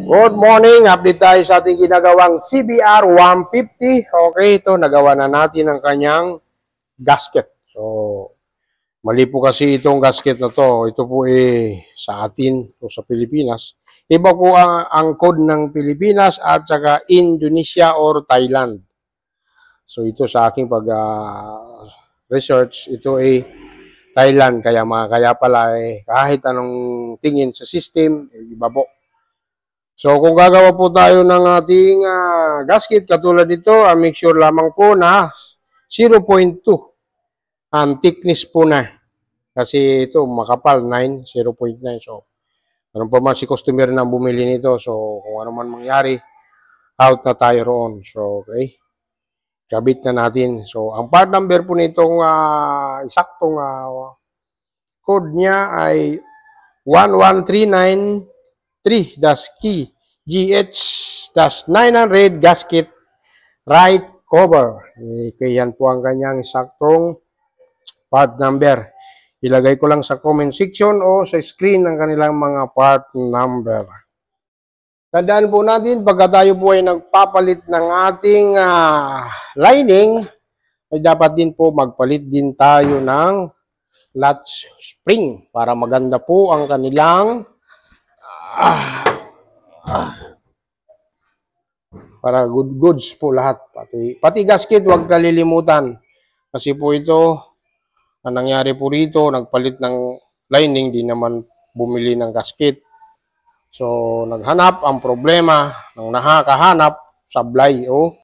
Good morning, update tayo sa ating ginagawang CBR 150. Okay, ito, nagawa na natin ang kanyang gasket. So, mali po kasi itong gasket na to. Ito po sa atin o sa Pilipinas. Iba po ang code ng Pilipinas at saka Indonesia or Thailand. So, ito sa aking pag-research, ito Thailand. Kaya pala kahit anong tingin sa system, iba po. So kung gagawa po tayo ng ating gasket katulad nito, make sure lamang po na 0.2 ang thickness po na. Kasi ito makapal 9, 0.9. So ano pa man si customer na bumili nito. So kung ano man mangyari, out na tayo roon. So okay. Kabit na natin. So ang part number po nitong isaktong code niya ay 11393-key GH-900 gasket right cover. Kaya yan po ang kanyang saktong part number. Ilagay ko lang sa comment section o sa screen ng kanilang mga part number. Tandaan po natin, pagka tayo po ay nagpapalit ng ating lining, ay dapat din po magpalit din tayo ng latch spring para maganda po ang kanilang para goods po lahat. Pati gasket, huwag kalilimutan. Kasi po ito, ang nangyari po rito, nagpalit ng lining, di naman bumili ng gasket. So, naghanap ang problema ng nakakahanap, sablay o